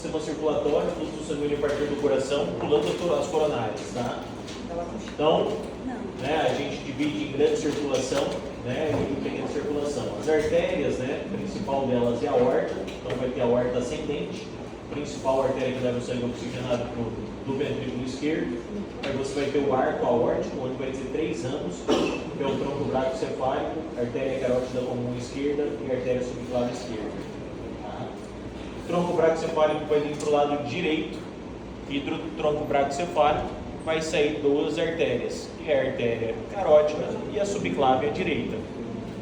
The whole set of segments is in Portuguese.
Sistema circulatório, fluxo sanguíneo a partir do coração, pulando as coronárias, tá? Então, né, a gente divide em grande circulação, né, e pequena circulação. As artérias, né, a principal delas é a aorta, então vai ter a aorta ascendente, principal artéria que leva o sangue oxigenado do ventrículo esquerdo. Aí você vai ter o arco aórtico, onde vai ter 3 ramos, que é o tronco bracocefálico, artéria carótida comum esquerda e artéria subclave esquerda. Tá? O tronco bracocefálico vai vir para o lado direito e do tronco bracocefálico vai sair 2 artérias, que é a artéria carótida e a subclave à direita.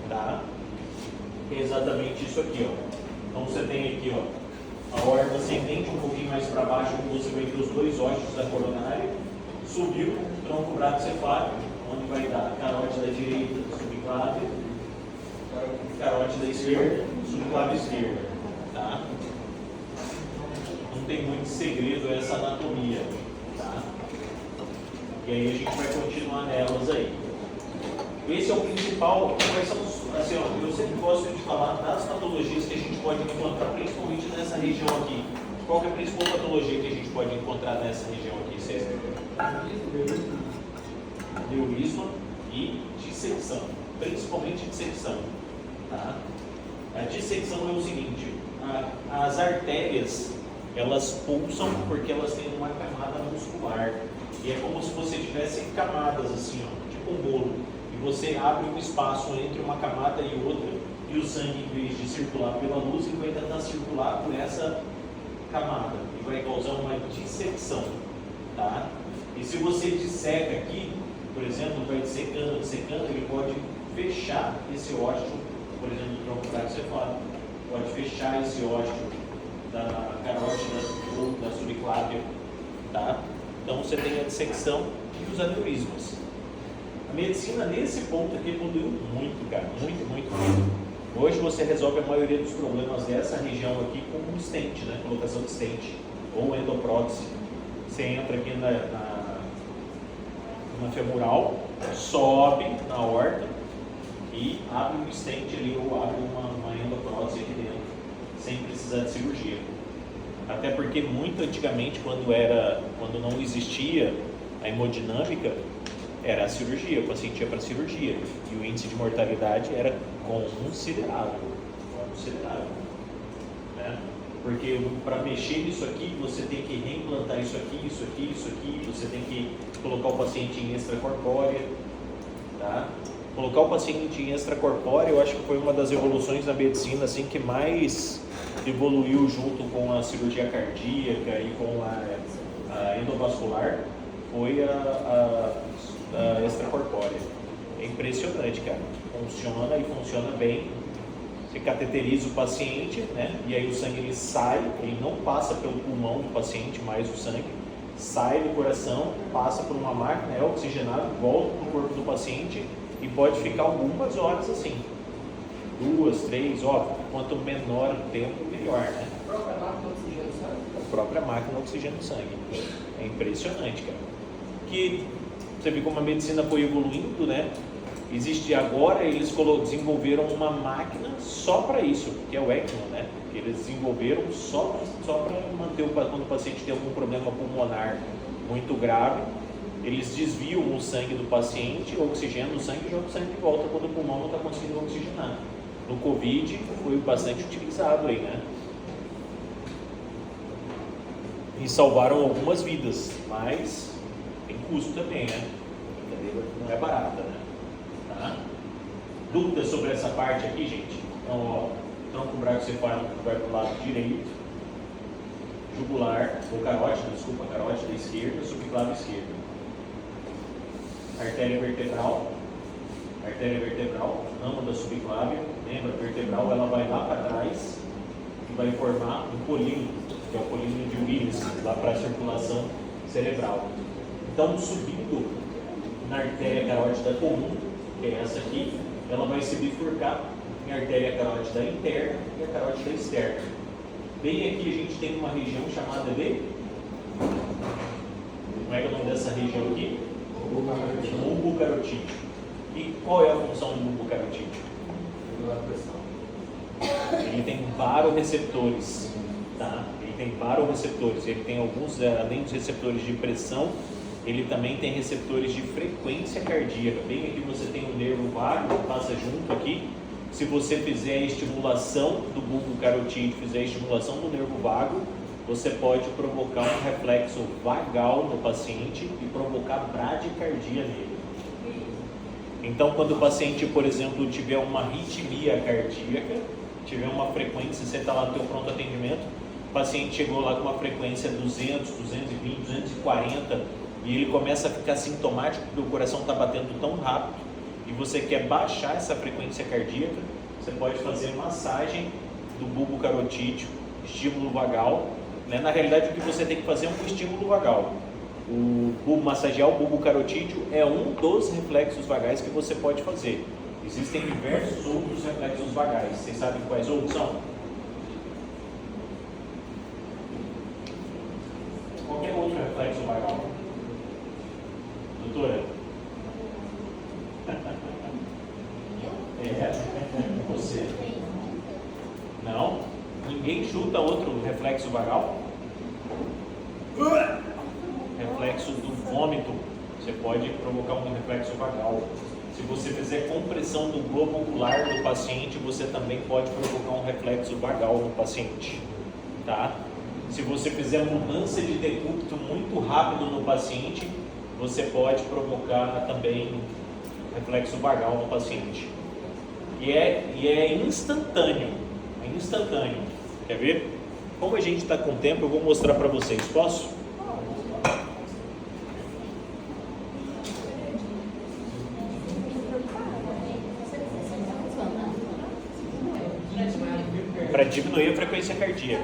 Tá? É exatamente isso aqui, ó. Então você tem aqui, ó, a aorta ascendente um pouquinho mais para baixo, você vai ter os 2 ósseos da coronária, subiu o tronco bracocefálico, onde vai dar a carótida direita, subclave, carótida esquerda, subclave esquerda. Tá? Não tem muito segredo essa anatomia. Tá? E aí a gente vai continuar nelas aí. Esse é o principal, quais são assim, ó, eu sempre gosto de falar das patologias que a gente pode encontrar, principalmente nessa região aqui. Qual que é a principal patologia que a gente pode encontrar nessa região aqui, César? Aneurisma e dissecção, principalmente dissecção. Tá? A dissecção é o seguinte, as artérias, elas pulsam porque elas têm uma camada muscular. E é como se você tivesse camadas assim, ó, tipo um bolo. E você abre um espaço entre uma camada e outra, e o sangue, em vez de circular pela luz, ele vai tentar circular por essa camada e vai causar uma dissecção. Tá? E se você disseca aqui, por exemplo, vai dissecando, ele pode fechar esse ósteo, por exemplo, do tronco bracocefálico, pode fechar esse ósteo da carótida ou da subclávia. Tá? Então você tem a dissecção e os aneurismas. A medicina nesse ponto aqui evoluiu muito, cara, muito. Hoje você resolve a maioria dos problemas dessa região aqui com um stent, né? Colocação de stent ou endoprótese. Você entra aqui na femoral, sobe na aorta e abre um stent ali ou abre uma endoprótese aqui dentro, sem precisar de cirurgia. Até porque muito antigamente, quando não existia a hemodinâmica, era a cirurgia, o paciente ia para a cirurgia e o índice de mortalidade era considerável, né? Porque para mexer nisso aqui, você tem que reimplantar isso aqui, você tem que colocar o paciente em extracorpórea, tá? Colocar o paciente em extracorpórea, eu acho que foi uma das evoluções na medicina assim, que mais evoluiu junto com a cirurgia cardíaca e com a endovascular, foi a extracorpórea. É impressionante, cara. Funciona e funciona bem. Você cateteriza o paciente, né? E aí o sangue ele sai, ele não passa pelo pulmão do paciente, mais o sangue sai do coração, passa por uma máquina, é oxigenado, volta para o corpo do paciente e pode ficar algumas horas assim. 2, 3, ó, quanto menor o tempo, melhor, né? A própria máquina oxigena o sangue? A própria máquina oxigena o sangue. É impressionante, cara. Que você vê como a medicina foi evoluindo, né? Existe agora, eles desenvolveram uma máquina só para isso, que é o ECMO, né? Eles desenvolveram só para manter quando o paciente tem algum problema pulmonar muito grave, eles desviam o sangue do paciente, oxigenam o sangue e jogam o sangue de volta quando o pulmão não está conseguindo oxigenar. No Covid foi bastante utilizado aí, né? E salvaram algumas vidas, mas tem custo também, né? Não é barata, né? Tá? Dúvidas sobre essa parte aqui, gente? Então, ó, tronco bracocefálico vai para o lado direito, jugular, ou carótida esquerda, subclave esquerda. Artéria vertebral, ramo da subclávia, lembra? Vertebral, ela vai lá para trás e vai formar um polígono, que é o polígono de Willis, lá para a circulação cerebral. Então, subindo na artéria carótida comum, que é essa aqui, ela vai se bifurcar em artéria carótida interna e a carótida externa. Bem aqui a gente tem uma região chamada de... Como é que é o nome dessa região aqui? Bulbo carotídeo. E qual é a função do bulbo carotídeo? Ele tem vários receptores, tá? Ele tem baroreceptores. Ele tem alguns, além dos receptores de pressão, ele também tem receptores de frequência cardíaca. Bem aqui você tem um nervo vago que passa junto aqui. Se você fizer a estimulação do bulbo carotídeo, fizer a estimulação do nervo vago, você pode provocar um reflexo vagal no paciente e provocar bradicardia nele. Então, quando o paciente, por exemplo, tiver uma arritmia cardíaca, tiver uma frequência, você está lá no teu pronto atendimento, o paciente chegou lá com uma frequência 200, 220, 240 e ele começa a ficar sintomático porque o coração está batendo tão rápido e você quer baixar essa frequência cardíaca, você pode fazer massagem do bulbo carotídeo, estímulo vagal, né? Na realidade, o que você tem que fazer é um estímulo vagal. Massagear o bulbo carotídeo é um dos reflexos vagais que você pode fazer. Existem diversos outros reflexos vagais. Vocês sabem quais outros são? Qualquer outro reflexo vagal? Doutora? Você? Não? Ninguém chuta outro reflexo vagal? Reflexo do vômito. Você pode provocar um reflexo vagal. Se você fizer compressão do globo ocular do paciente, você também pode provocar um reflexo vagal no paciente. Tá? Se você fizer mudança de decúbito muito rápido no paciente, você pode provocar também reflexo vagal no paciente. E é instantâneo. É instantâneo. Quer ver? Como a gente está com tempo, eu vou mostrar para vocês. Posso? Para diminuir a frequência cardíaca.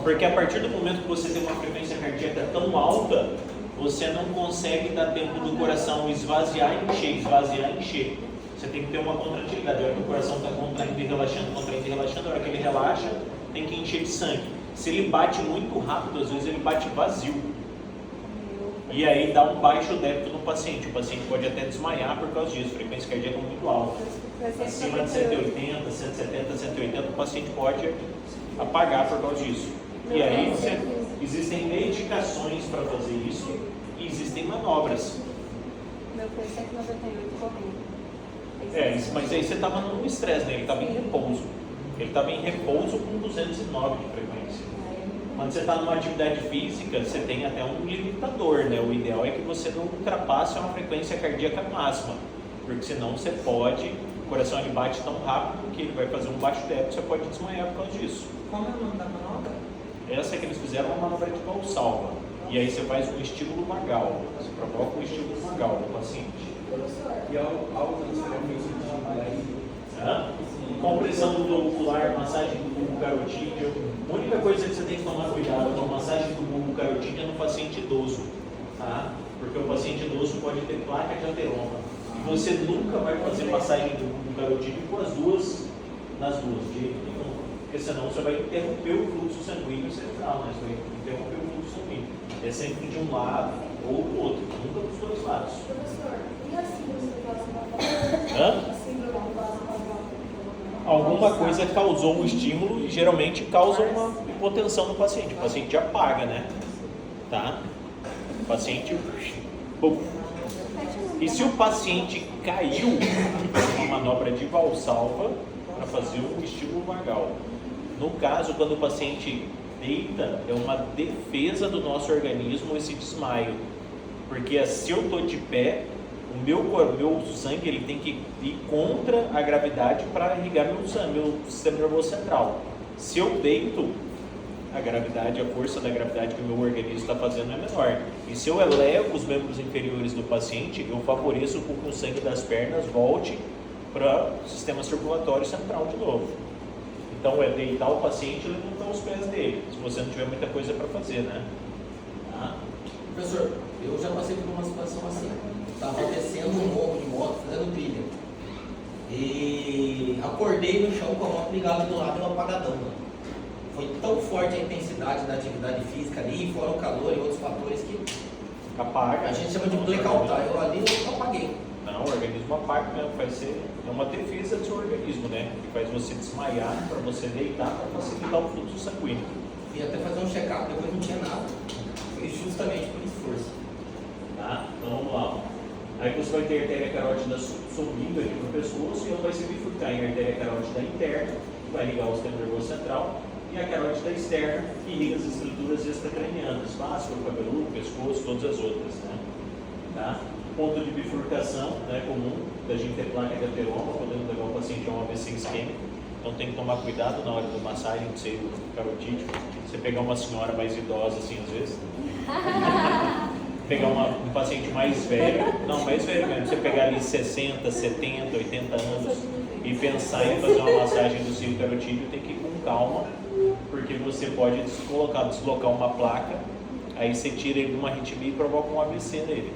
Porque a partir do momento que você tem uma frequência cardíaca tão alta, você não consegue dar tempo do coração esvaziar e encher, esvaziar e encher. Você tem que ter uma contratilidade. A hora que o coração está contraindo e relaxando, a hora que ele relaxa, tem que encher de sangue. Se ele bate muito rápido, às vezes ele bate vazio. E aí dá um baixo débito no paciente. O paciente pode até desmaiar por causa disso, frequência cardíaca muito alta. Acima de 180, 170, 180, o paciente pode apagar por causa disso. E aí existem medicações para fazer isso e existem manobras. Meu foi 198 correndo. Mas aí você estava no estresse, né? Ele estava em repouso. Ele estava em repouso com 209 de frequência. Quando você está numa atividade física, você tem até um limitador, né? O ideal é que você não ultrapasse uma frequência cardíaca máxima, porque senão você pode, o coração ele bate tão rápido que ele vai fazer um baixo débito, você pode desmaiar por causa disso. Como é o nome da manobra? Essa que eles fizeram é uma manobra de Valsalva. E aí você faz um estímulo vagal, você provoca um estímulo vagal no paciente. E algo que você vai Compressão do globo ocular, massagem do bulbo carotídeo. A única coisa que você tem que tomar cuidado com a massagem do bulbo carotídeo é no paciente idoso, tá? Porque o paciente idoso pode ter placa de ateroma. E você nunca vai fazer massagem do bulbo carotídeo com as duas, nas duas, de jeito nenhum. Porque senão você vai interromper o fluxo sanguíneo central, né? Você vai interromper o fluxo sanguíneo. É sempre de um lado ou do outro, nunca dos dois lados. Professor, e a síndrome do vaso vagal? Hã? A síndrome do vaso vagal. Alguma coisa causou um estímulo e geralmente causa uma hipotensão no paciente. O paciente apaga, né? Tá? O paciente... Bum. E se o paciente caiu, uma manobra de Valsalva para fazer um estímulo vagal. No caso, quando o paciente deita, é uma defesa do nosso organismo esse desmaio. Porque se eu estou de pé, o meu sangue ele tem que ir contra a gravidade para irrigar meu sistema nervoso central. Se eu deito, a gravidade, a força da gravidade que o meu organismo está fazendo é menor. E se eu elevo os membros inferiores do paciente, eu favoreço com que o sangue das pernas volte para o sistema circulatório central de novo. Então é deitar o paciente e levantar os pés dele, se você não tiver muita coisa para fazer, né? Tá? Professor, eu já passei por uma situação assim. Estava descendo um morro de moto, fazendo trilha. E acordei no chão com a moto ligada do lado e um apagadão. Foi tão forte a intensidade da atividade física ali, fora o calor e outros fatores que Apaga. a gente chama de blackout. Eu ali eu apaguei. Não, o organismo apaga mesmo, é uma defesa do seu organismo, né? Que faz você desmaiar para você deitar para facilitar o fluxo sanguíneo. Fui até fazer um check-up, depois não tinha nada. Foi justamente por esforço. Tá? Então vamos lá. Aí você vai ter a artéria carótida subindo aqui no pescoço e ela vai se bifurcar em artéria carótida interna, que vai ligar o sistema nervoso central, e a carótida externa, que liga as estruturas extracranianas, face, couro cabeludo, pescoço, todas as outras. Né? Tá? Ponto de bifurcação, né, comum da gente ter placa de ateroma, podendo levar o paciente a um AVC isquêmico. Então tem que tomar cuidado na hora da massagem do seio carotídeo. Você pegar uma senhora mais idosa, assim, às vezes. Pegar um paciente mais velho, não, mais velho mesmo, você pegar ali 60, 70, 80 anos e pensar em fazer uma massagem do seio carotídeo, tem que ir com calma, porque você pode deslocar uma placa, aí você tira ele de uma arritmia e provoca um AVC nele.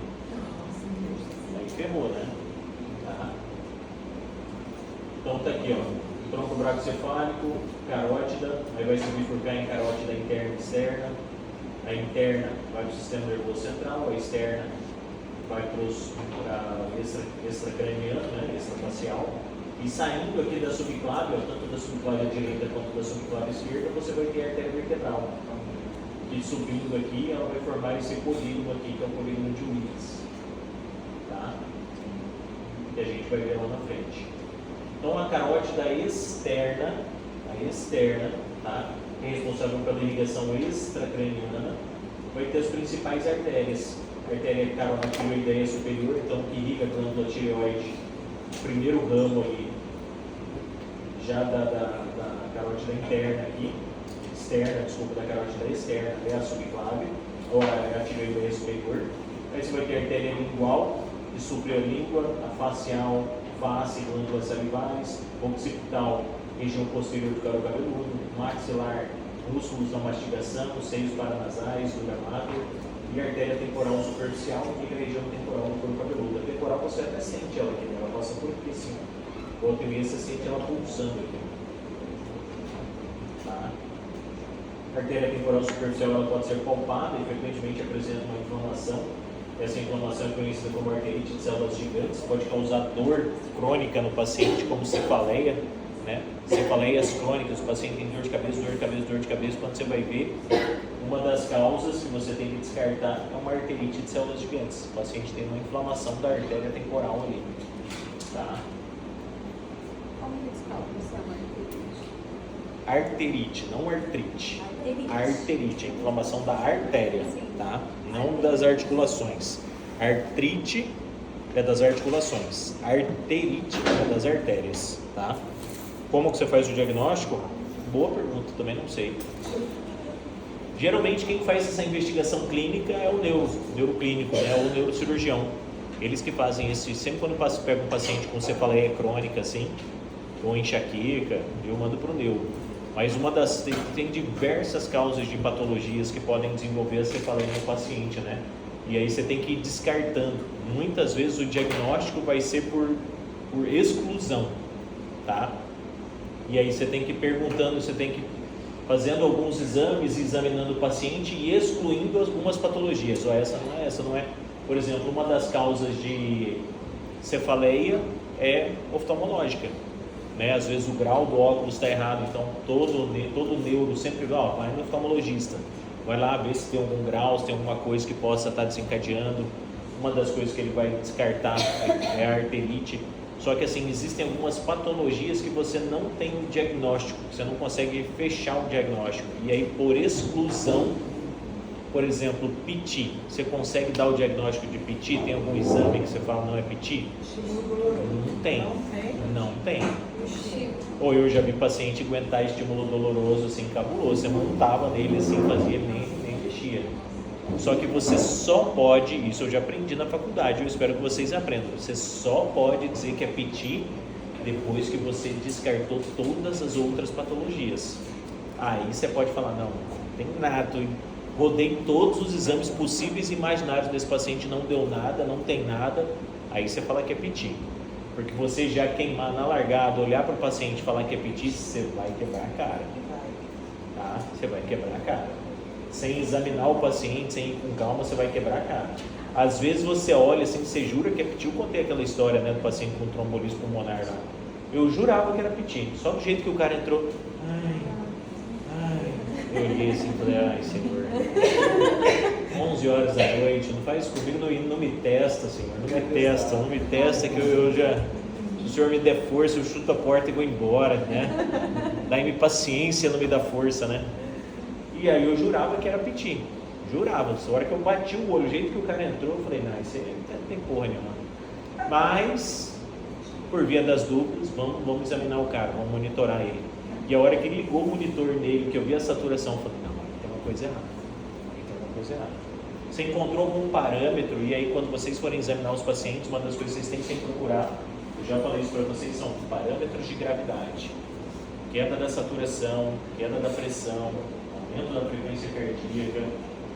Aí ferrou, né? Tá. Então tá aqui, ó. Tronco bracocefálico, carótida, aí vai se bifurcar em carótida interna e externa. A interna vai para o sistema nervoso central, a externa vai para o extracraniano, né, extrafacial. E saindo aqui da subclávia, tanto da subclávia direita quanto da subclávia esquerda, você vai ter a artéria vertebral. E subindo aqui, ela vai formar esse polígono aqui, que é o polígono de Willis. Tá? Que a gente vai ver lá na frente. Então a carótida externa, tá? Que é responsável pela irrigação extracraniana, vai ter as principais artérias. A artéria carotireoideia superior, então que irriga a glândula tireoide, o primeiro ramo ali, já da carótida interna aqui, da carótida externa, é a subclávia, ou a tireoideia superior. Aí você vai ter a artéria lingual, que supre a língua, a facial, face, glândulas salivares, occipital, região posterior do couro cabeludo, maxilar, músculos da mastigação, seios paranasais, do gramado, e a artéria temporal superficial, que é a região temporal do couro cabeludo. A temporal você até sente ela aqui, né? Ela passa por aqui assim. Outra vez você sente ela pulsando aqui. Tá? A artéria temporal superficial ela pode ser palpada e frequentemente apresenta uma inflamação. Essa inflamação é conhecida como arterite de células gigantes, pode causar dor crônica no paciente, como cefaleia, né? Cefaleias crônicas, o paciente tem dor de cabeça, quando você vai ver, uma das causas que você tem que descartar é uma arterite de células gigantes. O paciente tem uma inflamação da artéria temporal ali. Tá? Como que descalça se é uma arterite? Arterite, não artrite. Arterite. Arterite, a inflamação da artéria, tá? Não das articulações. Artrite é das articulações. Arterite é das artérias, tá? Como que você faz o diagnóstico? Boa pergunta, também não sei. Geralmente quem faz essa investigação clínica é o neuroclínico, né? Ou o neurocirurgião. Eles que fazem esse, sempre quando pega um paciente com cefaleia crônica assim, ou enxaqueca, eu mando para o neuro. Mas tem diversas causas de patologias que podem desenvolver a cefaleia no paciente, né? E aí você tem que ir descartando. Muitas vezes o diagnóstico vai ser por exclusão, tá? E aí você tem que ir perguntando, você tem que ir fazendo alguns exames, examinando o paciente e excluindo algumas patologias. Ó, essa não é. Por exemplo, uma das causas de cefaleia é oftalmológica. Né? Às vezes o grau do óculos está errado, então todo neuro sempre vai no oftalmologista, vai lá ver se tem algum grau, se tem alguma coisa que possa estar desencadeando. Uma das coisas que ele vai descartar é a arterite. Só que assim, existem algumas patologias que você não tem um diagnóstico, você não consegue fechar o diagnóstico, e aí por exclusão, por exemplo, PT, você consegue dar o diagnóstico de PT? Tem algum exame que você fala não é PT? Não tem. Ou eu já vi paciente aguentar estímulo doloroso assim, cabuloso, você montava nele assim, fazia, nem mexia. Só que você só pode, isso eu já aprendi na faculdade, eu espero que vocês aprendam, você só pode dizer que é PT depois que você descartou todas as outras patologias. Aí você pode falar, não tem nada, eu rodei todos os exames possíveis e imaginários desse paciente, não deu nada, não tem nada, aí você fala que é PT. Porque você já queimar na largada, olhar para o paciente e falar que é PT, você vai quebrar a cara. Tá? Você vai quebrar a cara. Sem examinar o paciente, sem ir com calma, você vai quebrar a cara. Às vezes você olha assim, você jura que é PT. Eu contei aquela história, né, do paciente com trombolismo pulmonar lá. Eu jurava que era PT. Só do jeito que o cara entrou, Eu olhei assim e falei, ai Senhor, 11 horas da noite, não faz isso comigo, não me testa, Senhor, não me testa que eu já, se o Senhor me der força, eu chuto a porta e vou embora, né? Dá-me paciência, não me dá força, né? E aí eu jurava que era piti, jurava, na hora que eu bati o olho, o jeito que o cara entrou, eu falei, não, isso aí não tem porra nenhuma. Mas, por via das dúvidas, vamos examinar o cara, vamos monitorar ele. E a hora que ele ligou o monitor nele, que eu vi a saturação, eu falei, não, tem uma coisa errada. Você encontrou algum parâmetro, e aí quando vocês forem examinar os pacientes, uma das coisas que vocês têm que sempre procurar, eu já falei isso para vocês, são parâmetros de gravidade, queda da saturação, queda da pressão, aumento da frequência cardíaca,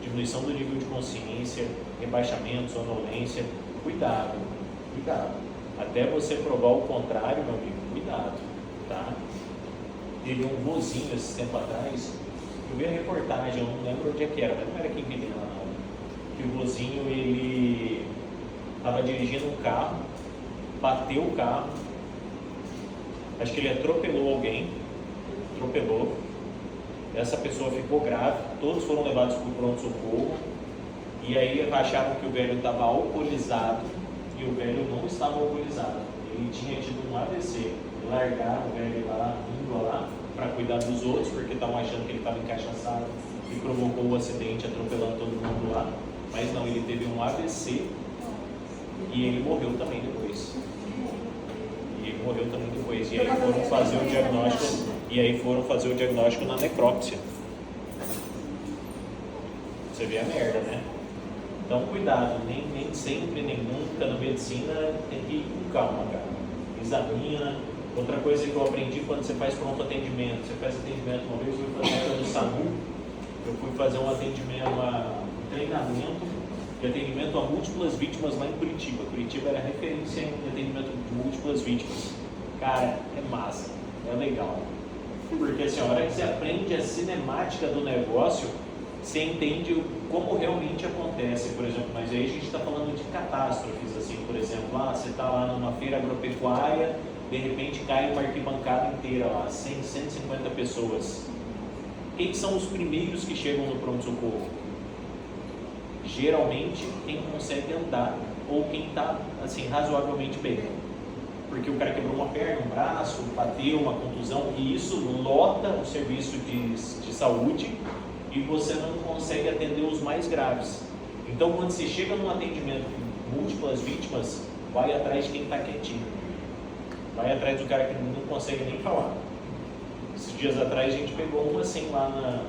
diminuição do nível de consciência, rebaixamento, sonolência, cuidado, até você provar o contrário, meu amigo, cuidado, tá? Teve um vozinho esse tempo atrás, eu vi a reportagem, eu não lembro onde é que era, mas não era aqui em Belém lá não, que o vozinho, ele estava dirigindo um carro, bateu o carro, acho que ele atropelou alguém, essa pessoa ficou grave, todos foram levados para o pronto-socorro, e aí acharam que o velho estava alcoolizado, e o velho não estava alcoolizado, ele tinha tido um AVC, largaram o velho lá, indo lá, para cuidar dos outros, porque estavam achando que ele estava encaixaçado e provocou o acidente, atropelando todo mundo lá, mas não, ele teve um AVC, e ele morreu também depois. E aí foram fazer o diagnóstico, na necrópsia. Você vê a merda, né? Então cuidado, nem sempre, nem nunca na medicina tem que ir com calma, cara. Examina. Outra coisa que eu aprendi quando você faz pronto atendimento, você faz atendimento uma vez, eu fui fazer no SAMU, eu fui fazer um atendimento, um treinamento de atendimento a múltiplas vítimas lá em Curitiba. Curitiba era referência em atendimento de múltiplas vítimas. Cara, é massa, é legal. Porque assim, a hora que você aprende a cinemática do negócio, você entende como realmente acontece, por exemplo, mas aí a gente está falando de catástrofes, assim, por exemplo, você está lá numa feira agropecuária, de repente cai uma arquibancada inteira lá, 100, 150 pessoas. Quem são os primeiros que chegam no pronto-socorro? Geralmente quem consegue andar ou quem está assim, razoavelmente bem. Porque o cara quebrou uma perna, um braço, bateu, uma contusão, e isso lota o serviço de saúde e você não consegue atender os mais graves. Então, quando você chega num atendimento com múltiplas vítimas, vai atrás de quem está quietinho. Vai atrás do cara que não consegue nem falar. Esses dias atrás a gente pegou uma assim lá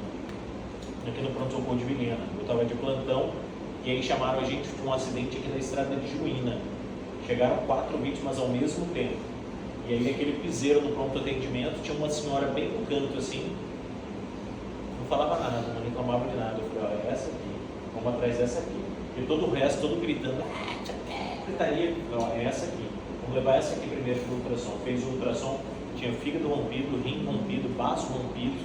aqui no pronto-socorro de Vilhena. Eu estava de plantão e aí chamaram a gente de um acidente aqui na estrada de Juína. Chegaram 4 vítimas ao mesmo tempo. E aí aquele piseiro no pronto atendimento tinha uma senhora bem no canto assim, não falava nada, não reclamava de nada. Eu falei, olha, essa aqui, vamos atrás dessa aqui. E todo o resto, todo gritando, gritaria, não, é essa aqui. Vamos levar essa aqui primeiro para o ultrassom. Fez o ultrassom, tinha fígado rompido, rim rompido, baço rompido.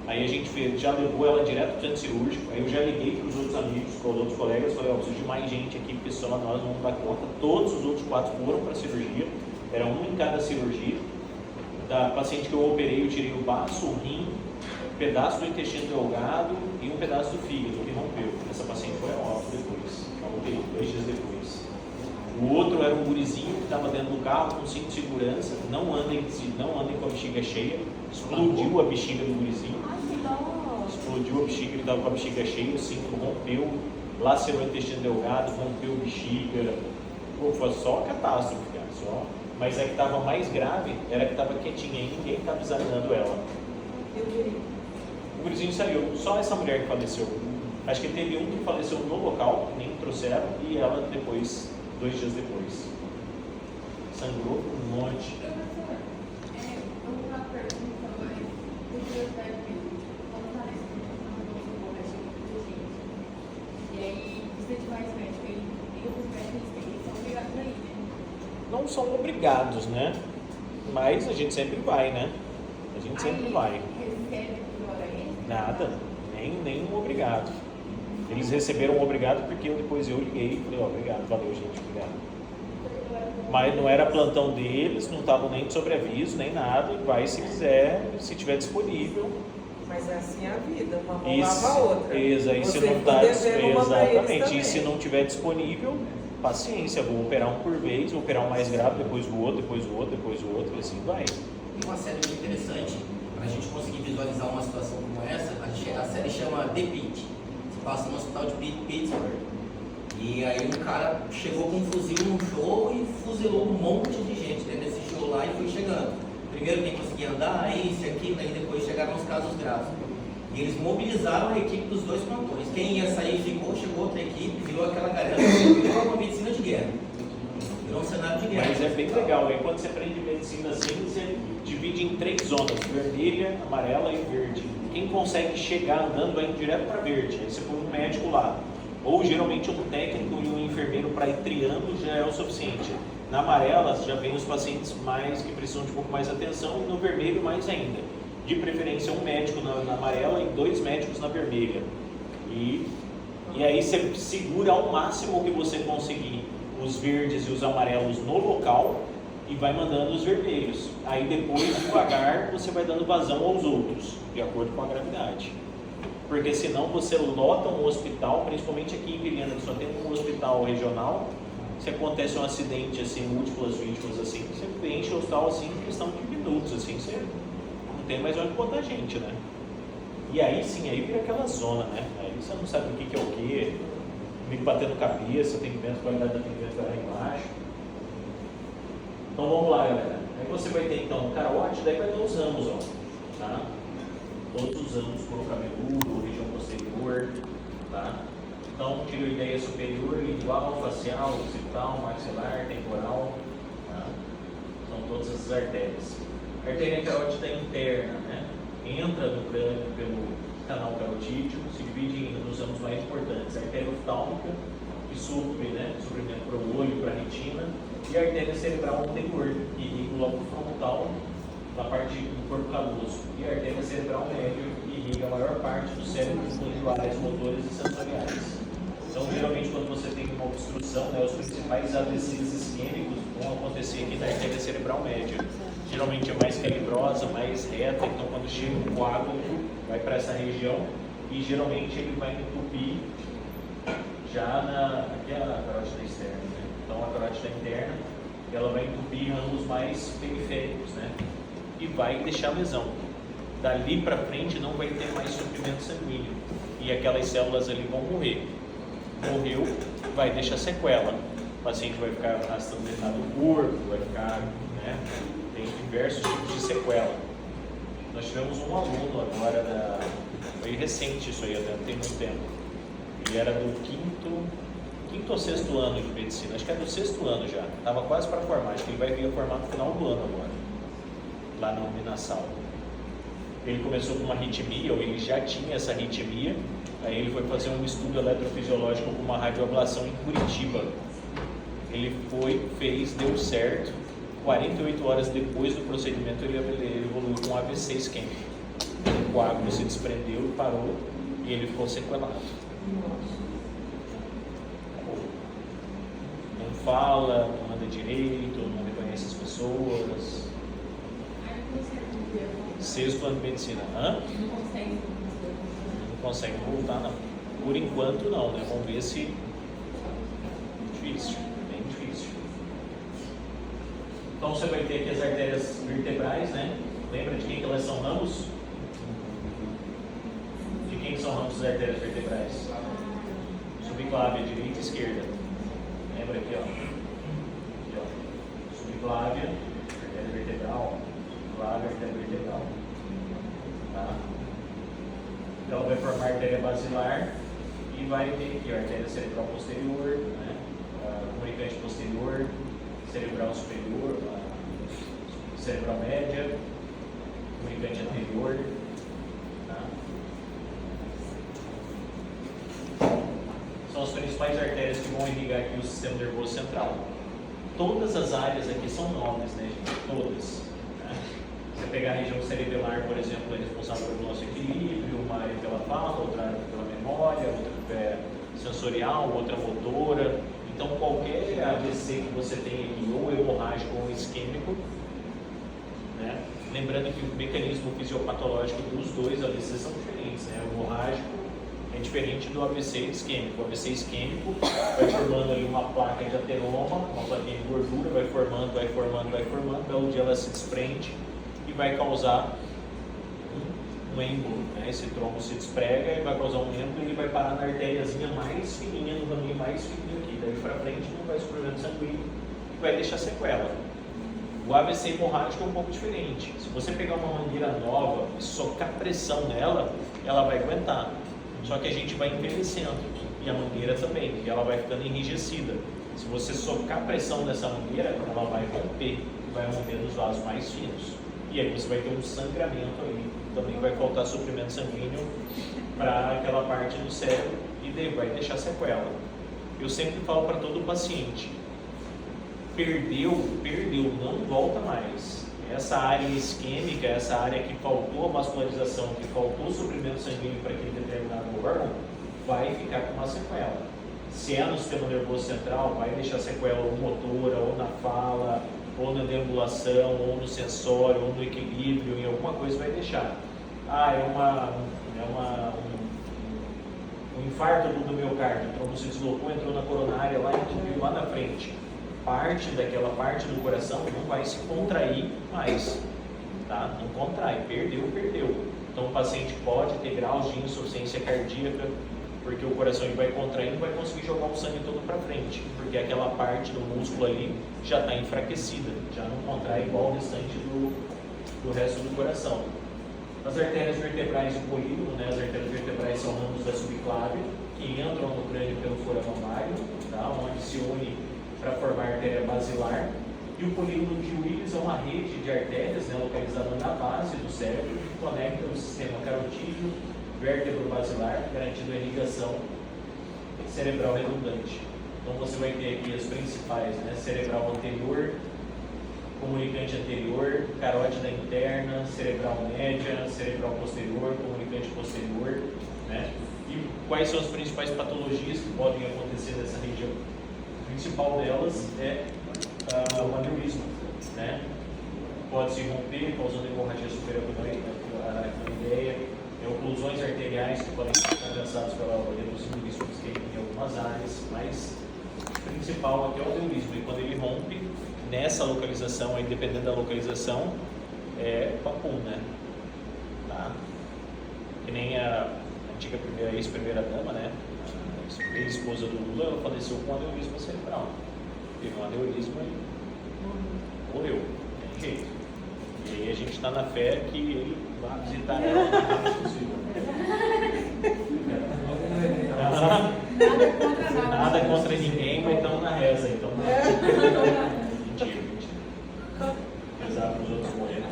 Aí a gente já levou ela direto para o centro cirúrgico. Aí eu já liguei para os outros amigos, para os outros colegas, falei, preciso de mais gente aqui, porque só nós não vamos dar conta. Todos os outros 4 foram para a cirurgia, era um em cada cirurgia. Da paciente que eu operei, eu tirei o baço, o rim, um pedaço do intestino delgado e um pedaço do fígado que rompeu. Essa paciente foi a óbito depois, a UTI, 2 dias depois. O outro era um gurizinho que estava dentro do carro com cinto de segurança, não andem com a bexiga cheia, explodiu a bexiga do gurizinho. Explodiu a bexiga, ele estava com a bexiga cheia, o cinto rompeu, lacerou o intestino delgado, rompeu a bexiga. Pô, foi só catástrofe, cara, só. Mas a que estava mais grave era a que estava quietinha e ninguém estava examinando ela. O gurizinho saiu, só essa mulher que faleceu. Acho que teve um que faleceu no local, nem trouxeram, e ela depois, 2 dias depois. Sangrou um monte. Uma pergunta, mas de curiosidade mesmo. Quando tá nesse momento, e aí você de mais médico, e os médicos são obrigados a ir, né? Não são obrigados, né? Mas a gente sempre vai, né? A gente sempre vai. Recebe por hora extra? Nada, nem um obrigado. Eles receberam um obrigado porque depois eu liguei e falei, ó, obrigado, valeu gente, obrigado. Mas não era plantão deles, não estavam nem de sobreaviso, nem nada, vai se quiser, se tiver disponível, Mas é assim a vida, uma mão Isso, lava a outra. aí Você se não fica está devendo uma pra eles exatamente. E também. se não tiver disponível, paciência, vou operar um por vez, vou operar um mais grave, depois o outro, depois o outro, depois o outro, e assim vai. Tem uma série muito interessante, para a gente conseguir visualizar uma situação como essa, a série chama The Pit, se passa no hospital de Pittsburgh. E aí um cara chegou com um fuzil num show e fuzilou um monte de gente dentro desse show lá e foi chegando. Primeiro quem conseguia andar, isso e aquilo, aí depois chegaram os casos graves. E eles mobilizaram a equipe dos dois plantões. Quem ia sair ficou, chegou outra equipe, virou aquela galera, virou uma medicina de guerra. Virou um cenário de guerra. Mas é bem legal, aí quando você aprende medicina assim, você divide em 3 zonas, vermelha, amarela e verde. Quem consegue chegar andando vai indo direto para verde, aí você põe um médico lá. Ou geralmente um técnico e um enfermeiro para ir triando já é o suficiente. Na amarela já vem os pacientes mais que precisam de um pouco mais de atenção, e no vermelho mais ainda. De preferência um médico na amarela e 2 médicos na vermelha. E aí você segura ao máximo o que você conseguir os verdes e os amarelos no local e vai mandando os vermelhos. Aí depois, devagar, você vai dando vazão aos outros, de acordo com a gravidade. Porque senão você lota um hospital, principalmente aqui em Vilhena, que só tem um hospital regional. Se acontece um acidente, assim, múltiplas vítimas, assim, você enche o hospital, assim, em questão de minutos, assim, você não tem mais onde botar gente, né? E aí sim, aí vira aquela zona, né? Aí você não sabe o que é o que, fica batendo cabeça, tem que ver a qualidade da atendimento lá embaixo. Então vamos lá, galera. Aí você vai ter então o carote, daí vai ter os ramos, ó, tá? Todos os ramos, couro cabeludo, região posterior, tá? Então, tireoideia superior, lingual, facial, occipital, maxilar, temporal, tá? São todas essas artérias. A artéria carótida interna, né? Entra no crânio pelo canal carotídeo, se divide nos ramos mais importantes. A artéria oftálmica, que supre, né? Suprimento para o olho, para a retina, e a artéria cerebral anterior, que irriga o lobo frontal, na parte do corpo caroso, e a artéria cerebral média, que irriga a maior parte do cérebro, incluindo áreas motoras e sensoriais. Então, geralmente, quando você tem uma obstrução, né, os principais AVCs isquêmicos vão acontecer aqui na artéria cerebral média. Geralmente é mais calibrosa, mais reta, então quando chega um coágulo, vai para essa região e geralmente ele vai entupir já aqui é a carótida externa, né? Então a carótida interna, ela vai entupir ramos mais periféricos, né? E vai deixar lesão. Dali para frente não vai ter mais suprimento sanguíneo e aquelas células ali vão morrer. Morreu, vai deixar sequela. O paciente vai ficar arrastando metade do corpo, vai ficar, né? Tem diversos tipos de sequela. Nós tivemos um aluno agora, foi recente isso aí, até não tem muito tempo. Ele era do quinto ou sexto ano de medicina, acho que é do 6º ano já, estava quase para formar, acho que ele vai vir a formar no final do ano agora, lá na Uninasal. Ele começou com uma arritmia, ou ele já tinha essa arritmia, aí ele foi fazer um estudo eletrofisiológico com uma radioablação em Curitiba. Ele fez, deu certo. 48 horas depois do procedimento, ele evoluiu com um AVC isquêmico. O coágulo se desprendeu, parou e ele ficou sequelado. Não fala, não anda direito, não reconhece as pessoas. 6º ano de medicina. Hã? Não consegue voltar, não. Por enquanto, não, né? Vamos ver se. Difícil, bem difícil. Então você vai ter aqui as artérias vertebrais, né? Lembra de quem que elas são ramos? De quem que são ramos das artérias vertebrais? Subclávia, direita e esquerda. Lembra aqui, ó. Aqui, ó. Subclávia, artéria vertebral, subclávia, artéria vertebral. Tá? Então vai formar a artéria basilar e vai ter aqui a artéria cerebral posterior, né? Comunicante posterior, cerebral superior, cerebral média, comunicante anterior. Tá? São as principais artérias que vão irrigar aqui o sistema nervoso central. Todas as áreas aqui são nobres, né, gente? Todas. Né? Você pegar a região cerebelar, por exemplo, é responsável pelo nosso equilíbrio, uma área pela fala, outra área pela memória, outra é sensorial, outra motora. Então, qualquer AVC que você tem aqui, ou hemorrágico ou isquêmico, né, lembrando que o mecanismo fisiopatológico dos dois AVCs são diferentes, né? O hemorrágico é diferente do AVC isquêmico. O AVC isquêmico vai formando ali uma placa de ateroma, uma plaquinha de gordura, vai formando, belo dia ela se desprende e vai causar um êmbolo, né? Esse trombo se desprega e vai causar um êmbolo e ele vai parar na artériazinha mais fininha, no raminho mais fininho aqui. Daí para frente não vai suprimento sanguíneo e vai deixar sequela. O AVC hemorrágico é um pouco diferente. Se você pegar uma mangueira nova e socar pressão nela, ela vai aguentar. Só que a gente vai envelhecendo, e a mangueira também, e ela vai ficando enrijecida. Se você socar pressão nessa mangueira, ela vai romper, vai rompendo os vasos mais finos. E aí você vai ter um sangramento aí, também vai faltar suprimento sanguíneo para aquela parte do cérebro e daí vai deixar sequela. Eu sempre falo para todo paciente, perdeu, não volta mais. Essa área isquêmica, essa área que faltou a vascularização, que faltou o suprimento sanguíneo para aquele determinado órgão, vai ficar com uma sequela. Se é no sistema nervoso central, vai deixar sequela ou motora, ou na fala, ou na deambulação, ou no sensório, ou no equilíbrio, em alguma coisa vai deixar. Um infarto do miocárdio, o trombo se deslocou, entrou na coronária lá e entupiu lá na frente. Parte daquela parte do coração não vai se contrair mais, tá? Não contrai, perdeu. Então o paciente pode ter graus de insuficiência cardíaca, porque o coração ele vai contrair e vai conseguir jogar o sangue todo para frente, porque aquela parte do músculo ali já está enfraquecida, já não contrai igual o restante do resto do coração. As artérias vertebrais do polígono, né? As artérias vertebrais são ramos da subclave que entram no crânio pelo foramingário, tá? Onde se une para formar a artéria basilar, e o polígono de Willis é uma rede de artérias, né, localizada na base do cérebro, que conecta o sistema carotídeo, vértebro basilar, garantindo a irrigação cerebral redundante. Então você vai ter aqui as principais, né, cerebral anterior, comunicante anterior, carótida interna, cerebral média, cerebral posterior, comunicante posterior, né? E quais são as principais patologias que podem acontecer nessa região? A principal delas é o aneurisma, né? Pode se romper, causando hemorragia subaracnoideia, oclusões arteriais que podem ser compensadas pela redução do risco de isquemia em algumas áreas, mas o principal aqui é o aneurisma, e quando ele rompe, nessa localização, aí dependendo da localização, é papum, né? Tá? Que nem a antiga ex-primeira dama, né? A ex-esposa do Lula, ela faleceu com aneurisma cerebral. Teve um aneurisma e morreu, não tem jeito. E aí a gente está na fé que ele vai visitar ela o mais possível. Nada contra ninguém, mas estamos na reza, então. Mentira. Rezar para os outros morrerem.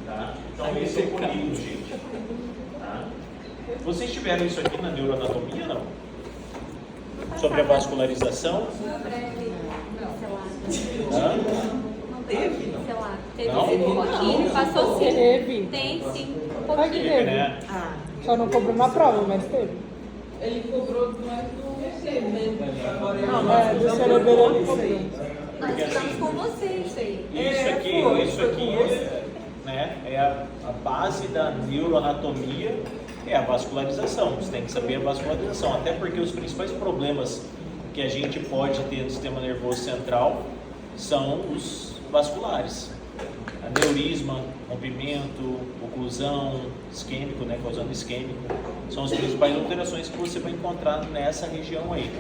Tá? Então esse é o polígono, gente. Tá? Vocês tiveram isso aqui na neuroanatomia, não? Sobre a vascularização? Não teve? Sei lá, teve Não? um pouquinho, passou sim. Teve. Tem sim, um Aqui pouquinho. teve. Né? Só não cobrou na prova, mas teve. Ele cobrou mais do cerebelo. Agora ele Não, é do cerebelo ele cobrou. Nós Porque estamos assim, com vocês aí. Isso aqui né, é a base da neuroanatomia, é a vascularização. Você tem que saber a vascularização, até porque os principais problemas que a gente pode ter no sistema nervoso central são os vasculares. Aneurisma, rompimento, oclusão, isquêmico, né, causando isquêmico, são as principais alterações que você vai encontrar nessa região aí.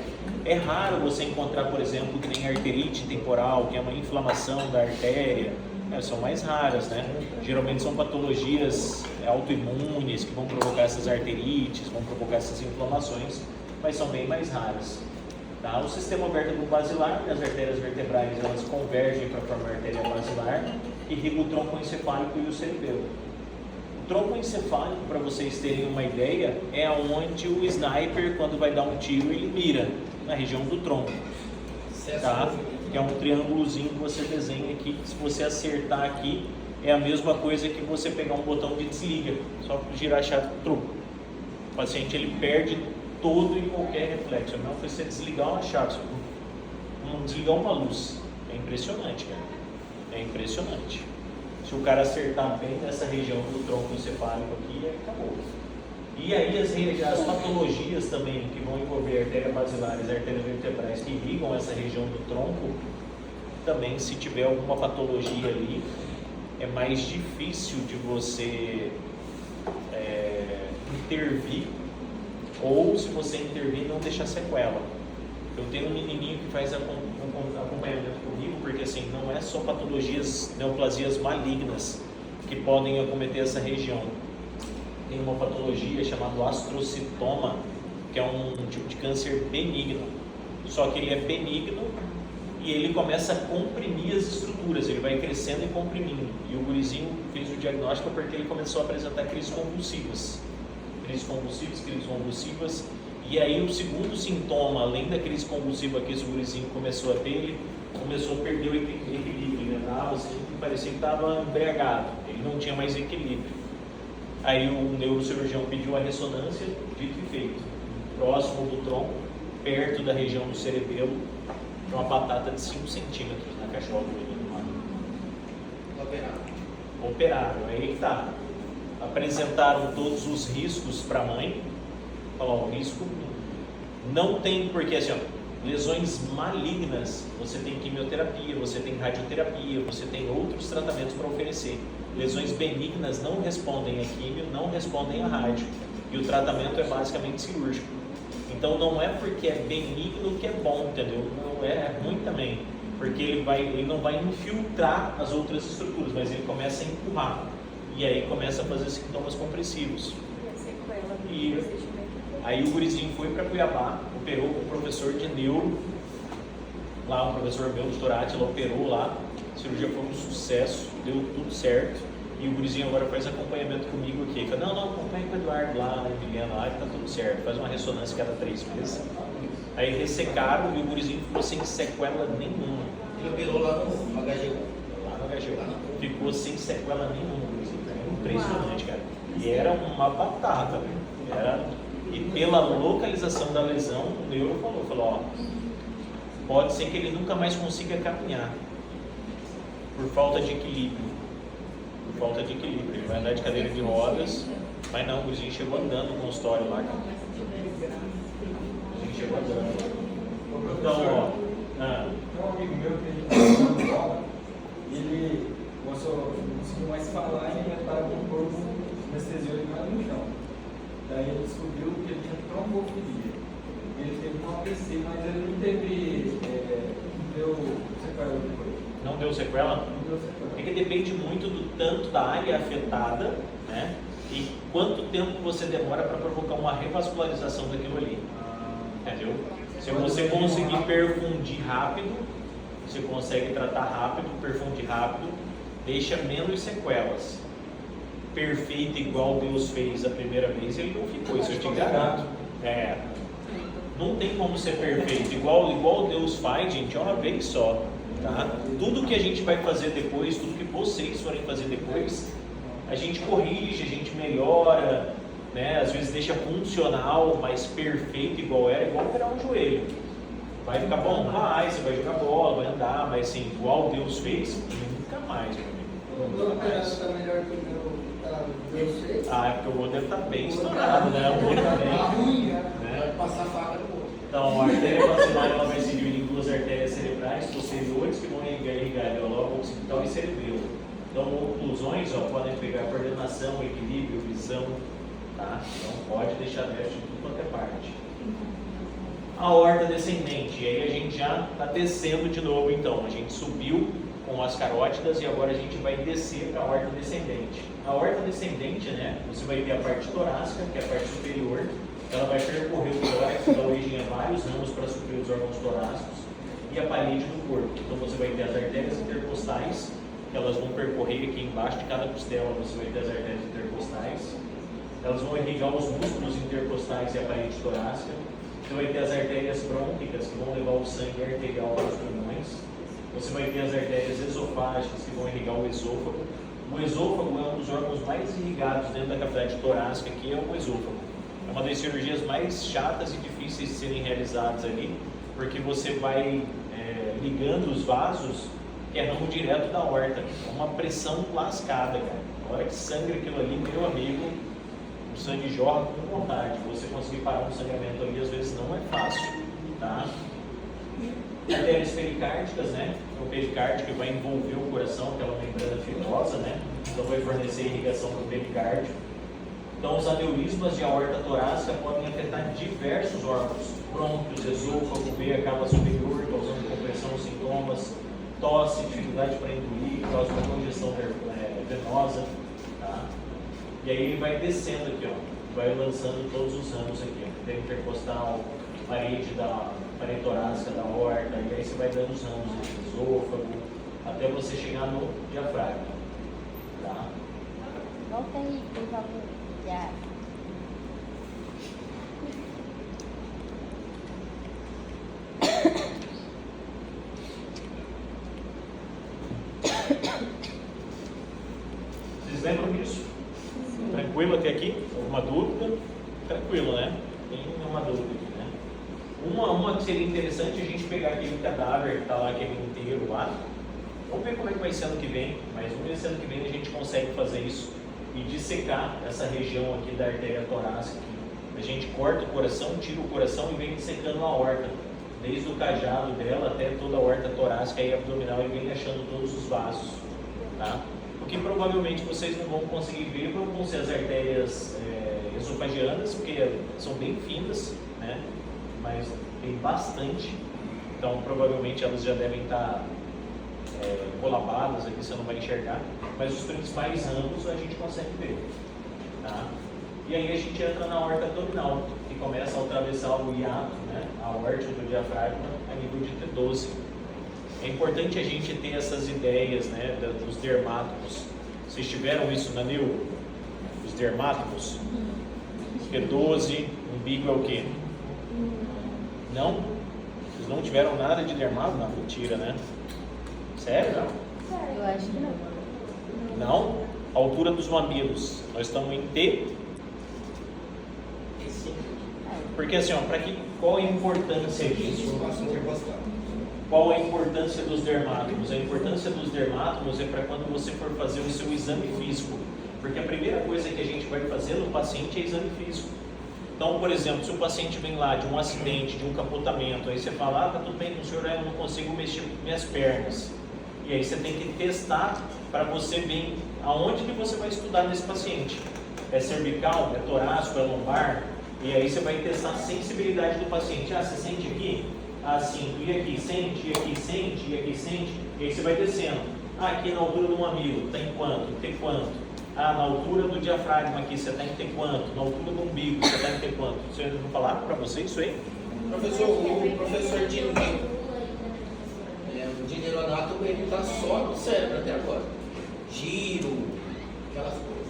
É raro você encontrar, por exemplo, que nem arterite temporal, que é uma inflamação da artéria, são mais raras, né? Geralmente são patologias autoimunes que vão provocar essas arterites, vão provocar essas inflamações, mas são bem mais raras. Tá? O sistema vértebro basilar, as artérias vertebrais, elas convergem para formar a artéria basilar e irriga o tronco encefálico e o cerebelo. O tronco encefálico, para vocês terem uma ideia, é onde o sniper, quando vai dar um tiro, ele mira, na região do tronco. Tá? Que é um triângulozinho que você desenha aqui, se você acertar aqui, é a mesma coisa que você pegar um botão de desliga, só girar a chave do truco. O paciente ele perde todo e qualquer reflexo, não foi você desligar uma chave, desligar uma luz. É impressionante, cara. É impressionante. Se o cara acertar bem nessa região do tronco encefálico aqui, acabou. E aí as patologias também que vão envolver artérias basilares, artérias vertebrais que ligam essa região do tronco, também se tiver alguma patologia ali, é mais difícil de você intervir, ou se você intervir, não deixar sequela. Eu tenho um menininho que faz acompanhamento comigo, porque assim, não é só patologias, neoplasias malignas que podem acometer essa região. Tem uma patologia chamada astrocitoma, que é um tipo de câncer benigno. Só que ele é benigno e ele começa a comprimir as estruturas, ele vai crescendo e comprimindo. E o gurizinho fez o diagnóstico porque ele começou a apresentar crises convulsivas. E aí o segundo sintoma, além da crise convulsiva que esse gurizinho começou a ter, ele começou a perder o equilíbrio, ele andava assim, parecia que estava embriagado, ele não tinha mais equilíbrio. Aí o neurocirurgião pediu a ressonância, dito e feito, próximo do tronco, perto da região do cerebelo, de uma batata de 5 centímetros na cachola do menino lá. Operaram, aí que tá. Apresentaram todos os riscos para a mãe. Falaram, o risco não tem, porque assim, ó, lesões malignas, você tem quimioterapia, você tem radioterapia, você tem outros tratamentos para oferecer. Lesões benignas não respondem a quimio, não respondem a rádio. E o tratamento é basicamente cirúrgico. Então não é porque é benigno que é bom, entendeu? Não é ruim também, porque ele não vai infiltrar as outras estruturas, mas ele começa a empurrar. E aí começa a fazer sintomas compressivos. E aí o gurizinho foi para Cuiabá, operou com o professor de neuro, lá um professor meu, doutor Átila, operou lá, a cirurgia foi um sucesso, deu tudo certo, e o gurizinho agora faz acompanhamento comigo aqui. Ele fala, não, acompanha com o Eduardo lá, na Emiliana lá, que tá tudo certo, faz uma ressonância cada 3 meses. Aí ressecaram e o gurizinho ficou sem sequela nenhuma. Ele operou lá no HGU. Lá no HGU. Ficou sem sequela nenhuma, gurizinho. Impressionante, cara. E era uma batata, velho. E pela localização da lesão, o neuro falou, ó, pode ser que ele nunca mais consiga caminhar por falta de equilíbrio. Ele vai andar de cadeira de rodas, mas não, o gurizinho chegou andando no consultório lá, cara. O gurizinho chegou andando. Então, ó. Tem um amigo meu que ele jogando bola, ele não conseguiu mais falar e inventaram com o corpo anestesiou ele no chão. Daí ele descobriu que ele tinha trombofilia. Ele teve um AVC, mas ele não teve. Não deu sequela depois. Não deu sequela? Não deu sequela. É que depende muito do tanto da área afetada, né? E quanto tempo você demora para provocar uma revascularização daquilo ali. Entendeu? Se você conseguir perfundir rápido, você consegue tratar rápido, perfundir rápido, deixa menos sequelas. Perfeito igual Deus fez a primeira vez, ele não ficou, isso eu te garanto. Não tem como ser perfeito, igual Deus faz, gente, é uma vez só, tá? Tudo que a gente vai fazer depois, tudo que vocês forem fazer depois, a gente corrige, a gente melhora, né? Às vezes deixa funcional, mas perfeito igual operar um joelho. Vai ficar bom? Vai, você vai jogar bola, vai andar, mas assim, igual Deus fez, nunca mais, meu amigo. O operado está melhor que o meu. Deus fez. É porque o outro deve estar bem estourado, né? O outro também. Vai passar faca no outro. Então, a artéria basilar ela vai se dividir em 2 artérias cerebrais posteriores que vão irrigar o occipital e cerebelo. Então, oclusões podem pegar coordenação, equilíbrio, visão, tá? Então, pode deixar déficit de tudo quanto é parte. A aorta descendente, e aí a gente já está descendo de novo, então. A gente subiu com as carótidas e agora a gente vai descer para a aorta descendente. A aorta descendente, né? Você vai ter a parte torácica, que é a parte superior. Ela vai percorrer o tórax, dá origem a vários ramos para suprir os órgãos torácicos e a parede do corpo. Então você vai ter as artérias intercostais, que elas vão percorrer aqui embaixo de cada costela, você vai ter as artérias intercostais. Elas vão irrigar os músculos intercostais e a parede torácica. Você vai ter as artérias brônquicas, que vão levar o sangue arterial para os pulmões. Você vai ter as artérias esofágicas, que vão irrigar o esôfago. O esôfago é um dos órgãos mais irrigados dentro da cavidade torácica, que é o esôfago. É uma das cirurgias mais chatas e difíceis de serem realizadas ali, porque você vai ligando os vasos que é ramo direto da aorta. É uma pressão lascada, cara. Na hora que sangra aquilo ali, meu amigo, o sangue jorra com vontade. Você conseguir parar um sangramento ali, às vezes não é fácil, tá? Artérias pericárdicas, né? O pericárdio que vai envolver o coração, aquela membrana fibrosa, né? Então vai fornecer irrigação para o pericárdio. Então os aneurismas de aorta torácica podem afetar diversos órgãos: brônquios, esôfago, veia cava superior, causando compressão, sintomas, tosse, dificuldade para engolir, causa uma congestão venosa, tá? E aí ele vai descendo aqui, ó, vai lançando todos os ramos aqui, ó, intercostal, parede torácica da aorta, e aí você vai dando os ramos aqui, esôfago, até você chegar no diafragma, tá? Volta aí, por favor. Já. Vocês lembram disso? Tranquilo até aqui? Alguma dúvida? Tranquilo, né? Tem nenhuma dúvida aqui, né? Uma que seria interessante a gente pegar aquele cadáver que está lá, aquele inteiro lá. Vamos ver como é que vai ser ano que vem, mas vamos ver se ano que vem a gente consegue fazer isso e dissecar essa região aqui da artéria torácica. A gente corta o coração, tira o coração e vem dissecando a aorta, desde o cajado dela até toda a aorta torácica e abdominal, e vem achando todos os vasos, tá? O que provavelmente vocês não vão conseguir ver vão ser as artérias esofagianas, porque são bem finas, né? Mas tem bastante, então provavelmente elas já devem estar colabadas aqui, você não vai enxergar, mas os principais ramos a gente consegue ver, tá? E aí a gente entra na aorta abdominal, que começa a atravessar o hiato, né, a aorta do diafragma a nível de T12. É importante a gente ter essas ideias, né, dos dermátomos. Vocês tiveram isso na neuro? Os dermátomos? T12, umbigo é o quê? Não? Vocês não tiveram nada de dermátomo? Não, mentira, né? Sério? Eu acho que não. Não? A altura dos mamilos. Nós estamos em T. Porque assim, ó, qual a importância disso? Qual a importância dos dermátomos? A importância dos dermátomos é para quando você for fazer o seu exame físico. Porque a primeira coisa que a gente vai fazer no paciente é exame físico. Então, por exemplo, se o paciente vem lá de um acidente, de um capotamento, aí você fala, tá tudo bem com o senhor, eu não consigo mexer minhas pernas. E aí você tem que testar para você ver aonde que você vai estudar nesse paciente. É cervical, é torácico, é lombar? E aí você vai testar a sensibilidade do paciente. Ah, você sente aqui? Ah, sinto. E aqui sente? E aqui sente? E aqui sente? E aí você vai descendo. Ah, aqui na altura do mamilo, está em quanto? T quanto? Ah, na altura do diafragma aqui, você está em T quanto? Na altura do umbigo, você está em T quanto? Vocês não falaram para você isso aí? Professor, o professor de neuronato, ele está só no cérebro até agora. Giro, aquelas coisas.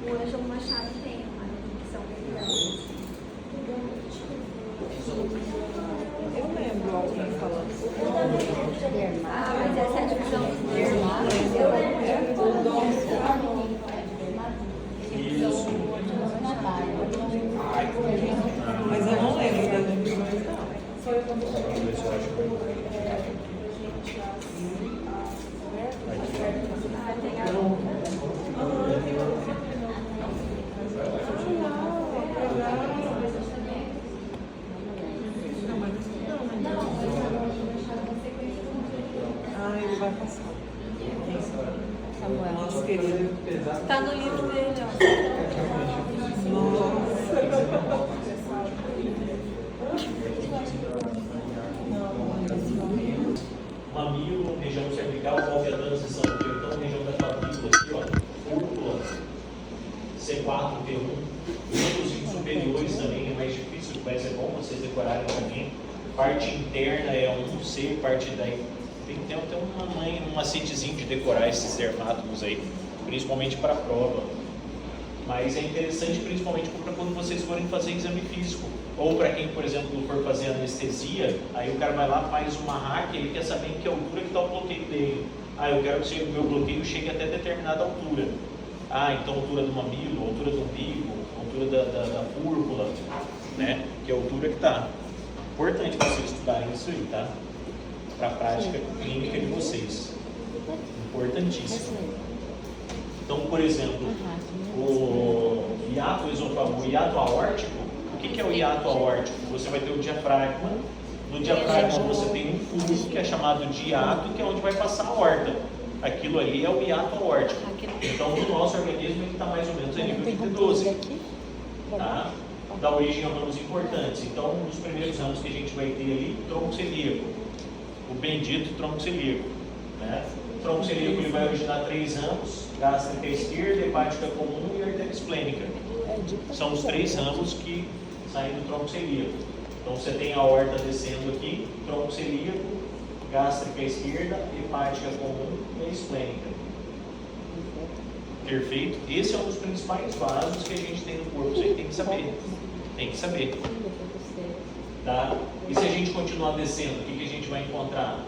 O Ângelo Machado tem uma definição bem grande. Eu lembro alguém falando. Ah, mas essa é a divisão do Mas eu não lembro das divisões, não. Ah, ele vai passar. Samuel. Nosso querido. Tá no livro dele, ó. Mamilo, região cervical, qual é a transição? Então, região da clavícula aqui, ó, fúrcula, C4, T1, membros superiores também é mais difícil, mas é bom vocês decorarem também. Parte interna é 1C, parte da... Tem que ter até um macetezinho de decorar esses dermátomos aí, principalmente para a prova. Mas é interessante principalmente para quando vocês forem fazer exame físico. Ou para quem, por exemplo, for fazer anestesia, aí o cara vai lá, faz uma hack, ele quer saber em que altura que está o bloqueio dele. Ah, eu quero que o meu bloqueio chegue até determinada altura. Ah, então altura do mamilo, altura do umbigo, altura da fúrcula. né? Que é a altura que está. Importante vocês estudarem isso aí, tá? Para a prática clínica de vocês. Importantíssimo. Então, por exemplo, o hiato esofágico, o hiato aórtico, o que é o hiato aórtico? Você vai ter o diafragma. No diafragma você tem um fluido que é chamado de hiato, que é onde vai passar a aorta. Aquilo ali é o hiato aórtico. Então, no nosso organismo ele está mais ou menos a nível de T12. Tá? Dá origem a ramos importantes. Então, nos primeiros ramos que a gente vai ter ali, tronco celíaco. O bendito tronco celíaco. Né? O tronco celíaco ele vai originar 3 ramos: gástrica esquerda, hepática comum e artéria esplênica. São os 3 ramos que saem do tronco celíaco. Então você tem a aorta descendo aqui, tronco celíaco, gástrica esquerda, hepática comum e a esplênica. Perfeito? Esse é um dos principais vasos que a gente tem no corpo, você tem que saber. Tem que saber. Tá? E se a gente continuar descendo, o que a gente vai encontrar?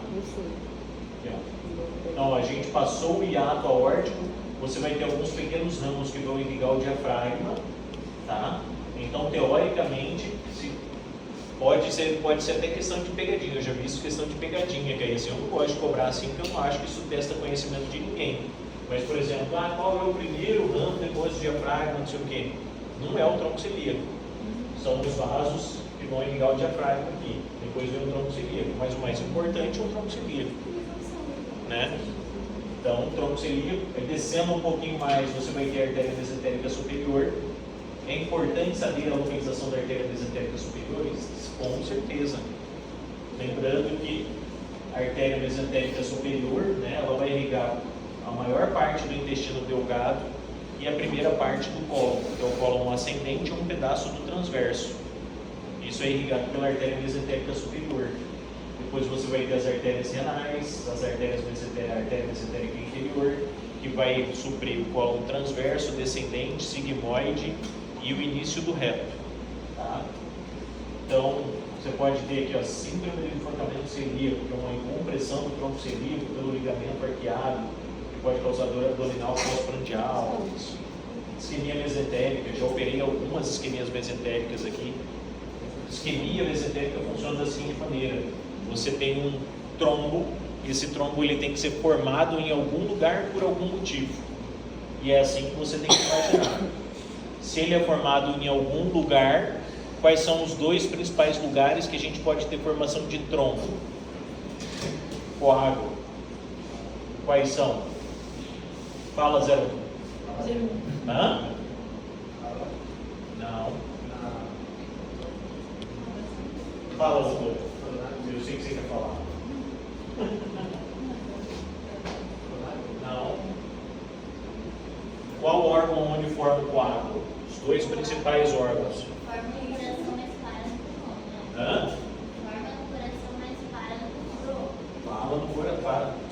Então, a gente passou o hiato aórtico, você vai ter alguns pequenos ramos que vão irrigar o diafragma, tá? Então, teoricamente, pode ser até questão de pegadinha. Eu já vi isso questão de pegadinha, que aí assim, eu não gosto de cobrar assim, porque eu não acho que isso testa conhecimento de ninguém. Mas, por exemplo, qual é o primeiro ramo depois do diafragma, não sei o quê? Não é o tronco celíaco. São os vasos que vão irrigar o diafragma aqui. Depois vem o tronco celíaco. Mas o mais importante é o tronco celíaco. Né? Então, o tronco celíaco, descendo um pouquinho mais, você vai ter a artéria mesentérica superior. É importante saber a localização da artéria mesentérica superior? Com certeza. Lembrando que a artéria mesentérica superior, né, ela vai irrigar a maior parte do intestino delgado e a primeira parte do cólon, que é o cólon ascendente e um pedaço do transverso. Isso é irrigado pela artéria mesentérica superior. Depois você vai ter as artérias renais, as artérias mesentéricas, a artéria mesentérica inferior, que vai suprir o cólon transverso, descendente, sigmoide e o início do reto. Tá? Então, você pode ter aqui a síndrome do enforcamento celíaco, que é uma incompressão do tronco celíaco pelo ligamento arqueado, que pode causar dor abdominal pós-prandial, isquemia mesentérica. Já operei algumas isquemias mesentéricas aqui. Isquemia mesentérica funciona da seguinte maneira: você tem um trombo, e esse trombo ele tem que ser formado em algum lugar por algum motivo. E é assim que você tem que imaginar. Se ele é formado em algum lugar, quais são os 2 principais lugares que a gente pode ter formação de trombo? Coágulo. Quais são? Fala 01. Hã? Não. Fala 1. Eu sei que você quer falar. Não. Qual órgão onde forma o coágulo? Os 2 principais órgãos. Forma no coração, mas para no pulmão, né? Hã? Forma no coração, mas para no pulmão. Fala no coração.